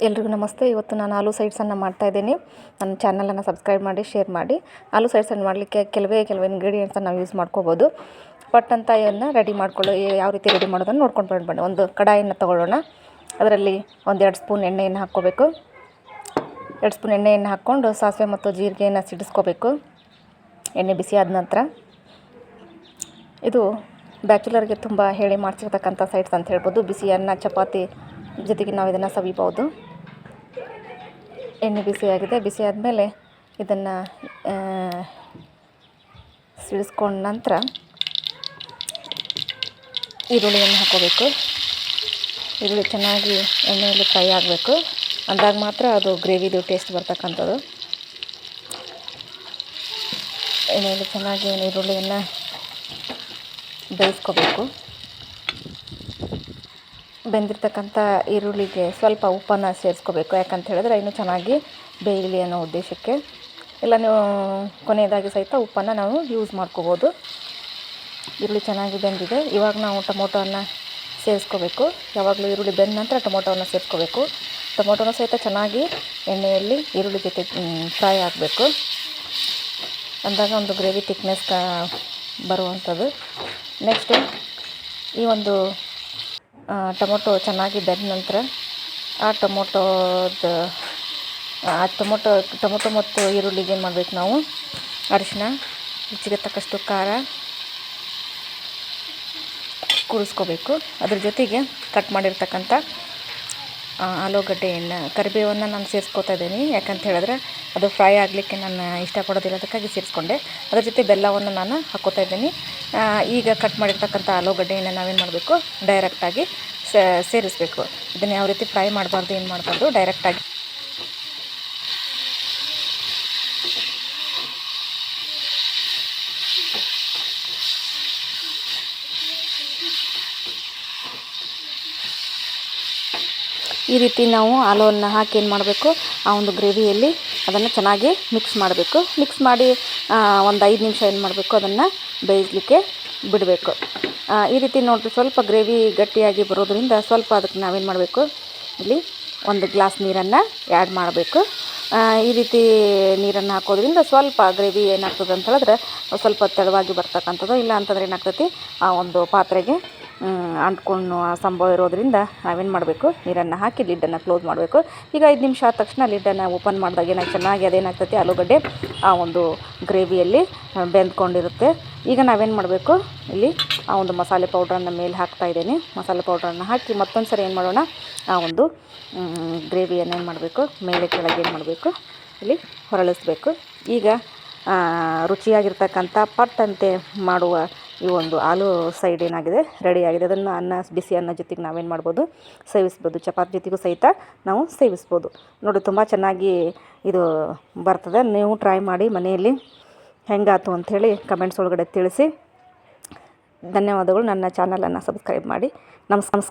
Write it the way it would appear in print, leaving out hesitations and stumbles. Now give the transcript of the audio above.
ಎಲ್ರಿಗೂ ನಮಸ್ತೆ. ಇವತ್ತು ನಾನು ಆಲೂ ಸೈಡ್ಸನ್ನು ಮಾಡ್ತಾಯಿದ್ದೀನಿ. ನನ್ನ ಚಾನಲನ್ನು ಸಬ್ಸ್ಕ್ರೈಬ್ ಮಾಡಿ, ಶೇರ್ ಮಾಡಿ. ಆಲೂ ಸೈಡ್ಸನ್ನು ಮಾಡಲಿಕ್ಕೆ ಕೆಲವೇ ಇಂಗ್ರೀಡಿಯೆಂಟ್ಸನ್ನು ನಾವು ಯೂಸ್ ಮಾಡ್ಕೋಬೋದು. ಪಟ್ ಅಂತ ಇದನ್ನು ರೆಡಿ ಮಾಡ್ಕೊಳ್ಳೋ ಯಾವ ರೀತಿ ರೆಡಿ ಮಾಡೋದನ್ನು ನೋಡ್ಕೊಂಡು ಬನ್ನಿ. ಒಂದು ಕಡಾಯಿಯನ್ನು ತೊಗೊಳ್ಳೋಣ. ಅದರಲ್ಲಿ 1-2 ಸ್ಪೂನ್ ಎಣ್ಣೆಯನ್ನು ಹಾಕ್ಕೋಬೇಕು. 2 ಸ್ಪೂನ್ ಎಣ್ಣೆಯನ್ನು ಹಾಕ್ಕೊಂಡು ಸಾಸಿವೆ ಮತ್ತು ಜೀರಿಗೆಯನ್ನು ಸಿಡಿಸ್ಕೋಬೇಕು. ಎಣ್ಣೆ ಬಿಸಿ ಆದ ನಂತರ ಇದು ಬ್ಯಾಚುಲರ್ಗೆ ತುಂಬ ಹೇಳಿ ಮಾಡಿಸಿರ್ತಕ್ಕಂಥ ಸೈಡ್ಸ್ ಅಂತ ಹೇಳ್ಬೋದು. ಬಿಸಿ ಅನ್ನ ಚಪಾತಿ ಜೊತೆಗೆ ನಾವು ಇದನ್ನು ಸವಿಬೋದು. ಎಣ್ಣೆ ಬಿಸಿಯಾಗಿದೆ. ಬಿಸಿ ಆದಮೇಲೆ ಇದನ್ನು ಸಿಡಿಸ್ಕೊಂಡ ನಂತರ ಈರುಳ್ಳಿಯನ್ನು ಹಾಕೋಬೇಕು. ಈರುಳ್ಳಿ ಚೆನ್ನಾಗಿ ಎಣ್ಣೆಯಲ್ಲಿ ಫ್ರೈ ಆಗಬೇಕು. ಅಂದಾಗ ಮಾತ್ರ ಅದು ಗ್ರೇವಿದು ಟೇಸ್ಟ್ ಬರ್ತಕ್ಕಂಥದ್ದು. ಎಣ್ಣೆಯಲ್ಲಿ ಚೆನ್ನಾಗಿ ಈರುಳ್ಳಿಯನ್ನು ಬೇಯಿಸ್ಕೋಬೇಕು. ಬೆಂದಿರ್ತಕ್ಕಂಥ ಈರುಳ್ಳಿಗೆ ಸ್ವಲ್ಪ ಉಪ್ಪನ್ನು ಸೇರಿಸ್ಕೋಬೇಕು. ಯಾಕಂತ ಹೇಳಿದ್ರೆ ಇನ್ನೂ ಚೆನ್ನಾಗಿ ಬೇಯಲಿ ಅನ್ನೋ ಉದ್ದೇಶಕ್ಕೆ. ಇಲ್ಲ ನೀವು ಕೊನೆಯದಾಗಿ ಸಹಿತ ಉಪ್ಪನ್ನು ನಾವು ಯೂಸ್ ಮಾಡ್ಕೋಬೋದು. ಈರುಳ್ಳಿ ಚೆನ್ನಾಗಿ ಬೆಂದಿದೆ. ಇವಾಗ ನಾವು ಟೊಮೊಟೊವನ್ನು ಸೇರಿಸ್ಕೋಬೇಕು. ಯಾವಾಗಲೂ ಈರುಳ್ಳಿ ಬೆಂದ ನಂತರ ಟೊಮೊಟೊವನ್ನು ಸೇರಿಸ್ಕೋಬೇಕು. ಟೊಮೊಟೊನ ಸಹಿತ ಚೆನ್ನಾಗಿ ಎಣ್ಣೆಯಲ್ಲಿ ಈರುಳ್ಳಿ ಜೊತೆ ಫ್ರೈ ಆಗಬೇಕು. ಅಂದಾಗ ಒಂದು ಗ್ರೇವಿ ಥಿಕ್ನೆಸ್ ಬರುವಂಥದ್ದು. ನೆಕ್ಸ್ಟು ಈ ಒಂದು ಟೊಮೊಟೊ ಚೆನ್ನಾಗಿ ಬೆಂದ ನಂತರ ಆ ಟೊಮೊಟೊ ಮತ್ತು ಈರುಳ್ಳಿಗೆ ಏನು ಮಾಡಬೇಕು ನಾವು ಅರಿಶಿನ, ರುಚಿಗೆ ತಕ್ಕಷ್ಟು ಖಾರ ಕೂರಿಸ್ಕೋಬೇಕು. ಅದ್ರ ಜೊತೆಗೆ ಕಟ್ ಮಾಡಿರ್ತಕ್ಕಂಥ ಆಲೂಗಡ್ಡೆಯನ್ನು, ಕರಿಬೇವನ್ನು ನಾನು ಸೇರಿಸ್ಕೊತಾ ಇದ್ದೀನಿ. ಯಾಕಂತ ಹೇಳಿದ್ರೆ ಅದು ಫ್ರೈ ಆಗಲಿಕ್ಕೆ ನಾನು ಇಷ್ಟಪಡೋದಿಲ್ಲ, ಅದಕ್ಕಾಗಿ ಸೇರಿಸ್ಕೊಂಡೆ. ಅದ್ರ ಜೊತೆ ಬೆಲ್ಲವನ್ನು ನಾನು ಹಾಕ್ಕೋತಾ ಇದ್ದೀನಿ. ಈಗ ಕಟ್ ಮಾಡಿರ್ತಕ್ಕಂಥ ಆಲೂಗಡ್ಡೆಯನ್ನು ನಾವೇನು ಮಾಡಬೇಕು, ಡೈರೆಕ್ಟಾಗಿ ಸೇರಿಸಬೇಕು. ಇದನ್ನು ಯಾವ ರೀತಿ ಫ್ರೈ ಮಾಡಬಾರ್ದು, ಏನು ಮಾಡಬಾರ್ದು, ಡೈರೆಕ್ಟಾಗಿ ಈ ರೀತಿ ನಾವು ಆಲೂವನ್ನು ಹಾಕಿ ಏನು ಮಾಡಬೇಕು, ಆ ಒಂದು ಗ್ರೇವಿಯಲ್ಲಿ ಅದನ್ನು ಚೆನ್ನಾಗಿ ಮಿಕ್ಸ್ ಮಾಡಬೇಕು. ಮಿಕ್ಸ್ ಮಾಡಿ ಒಂದು 5 ನಿಮಿಷ ಏನು ಮಾಡಬೇಕು, ಅದನ್ನು ಬೇಯಿಸಲಿಕ್ಕೆ ಬಿಡಬೇಕು. ಈ ರೀತಿ ನೋಡಿರಿ, ಸ್ವಲ್ಪ ಗ್ರೇವಿ ಗಟ್ಟಿಯಾಗಿ ಬರೋದ್ರಿಂದ ಸ್ವಲ್ಪ ಅದಕ್ಕೆ ನಾವೇನು ಮಾಡಬೇಕು, ಇಲ್ಲಿ 1 ಗ್ಲಾಸ್ ನೀರನ್ನು ಆ್ಯಡ್ ಮಾಡಬೇಕು. ಈ ರೀತಿ ನೀರನ್ನು ಹಾಕೋದ್ರಿಂದ ಸ್ವಲ್ಪ ಗ್ರೇವಿ ಏನಾಗ್ತದೆ ಅಂತ ಹೇಳಿದ್ರೆ ಸ್ವಲ್ಪ ತೆಳುವಾಗಿ ಬರ್ತಕ್ಕಂಥದ್ದು. ಇಲ್ಲ ಅಂತಂದ್ರೆ ಏನಾಗ್ತೈತಿ, ಆ ಒಂದು ಪಾತ್ರೆಗೆ ಅಂಟ್ಕೊಳ್ಳೋ ಸಂಭವ ಇರೋದ್ರಿಂದ ನಾವೇನು ಮಾಡಬೇಕು, ನೀರನ್ನು ಹಾಕಿ ಲಿಡ್ಡನ್ನು ಕ್ಲೋಸ್ ಮಾಡಬೇಕು. ಈಗ 5 ನಿಮಿಷ ಆದ ತಕ್ಷಣ ಲಿಡ್ಡನ್ನು ಓಪನ್ ಮಾಡಿದಾಗ ಚೆನ್ನಾಗಿ ಅದೇನಾಗ್ತೈತಿ, ಆಲೂಗಡ್ಡೆ ಆ ಒಂದು ಗ್ರೇವಿಯಲ್ಲಿ ಬೆಂದ್ಕೊಂಡಿರುತ್ತೆ. ಈಗ ನಾವೇನು ಮಾಡಬೇಕು, ಇಲ್ಲಿ ಆ ಒಂದು ಮಸಾಲೆ ಪೌಡ್ರನ್ನು ಮೇಲೆ ಹಾಕ್ತಾ ಇದ್ದೀನಿ. ಮಸಾಲೆ ಪೌಡ್ರನ್ನು ಹಾಕಿ ಮತ್ತೊಂದು ಸರಿ ಏನು ಮಾಡೋಣ, ಆ ಒಂದು ಗ್ರೇವಿಯನ್ನು ಏನು ಮಾಡಬೇಕು, ಮೇಲೆ ಕೆಳಗೆ ಏನು ಮಾಡಬೇಕು, ಇಲ್ಲಿ ಹೊರಳಿಸ್ಬೇಕು. ಈಗ ರುಚಿಯಾಗಿರ್ತಕ್ಕಂಥ ಪಟ್ಟಂತೆ ಮಾಡುವ ಈ ಒಂದು ಆಲೂ ಸೈಡ್ ಏನಾಗಿದೆ, ರೆಡಿಯಾಗಿದೆ. ಅದನ್ನು ಬಿಸಿ ಅನ್ನ ಜೊತೆಗೆ ನಾವೇನು ಮಾಡ್ಬೋದು, ಸೇವಿಸ್ಬೋದು. ಚಪಾತಿ ಜೊತೆಗೂ ಸಹಿತ ನಾವು ಸೇವಿಸ್ಬೋದು. ನೋಡಿ, ತುಂಬ ಚೆನ್ನಾಗಿ ಇದು ಬರ್ತದೆ. ನೀವು ಟ್ರೈ ಮಾಡಿ ಮನೆಯಲ್ಲಿ. ಹೆಂಗಾಯ್ತು ಅಂಥೇಳಿ ಕಮೆಂಟ್ಸ್ ಒಳಗಡೆ ತಿಳಿಸಿ. ಧನ್ಯವಾದಗಳು. ನನ್ನ ಚಾನಲನ್ನು ಸಬ್ಸ್ಕ್ರೈಬ್ ಮಾಡಿ. ನಮಸ್ಕಾರ.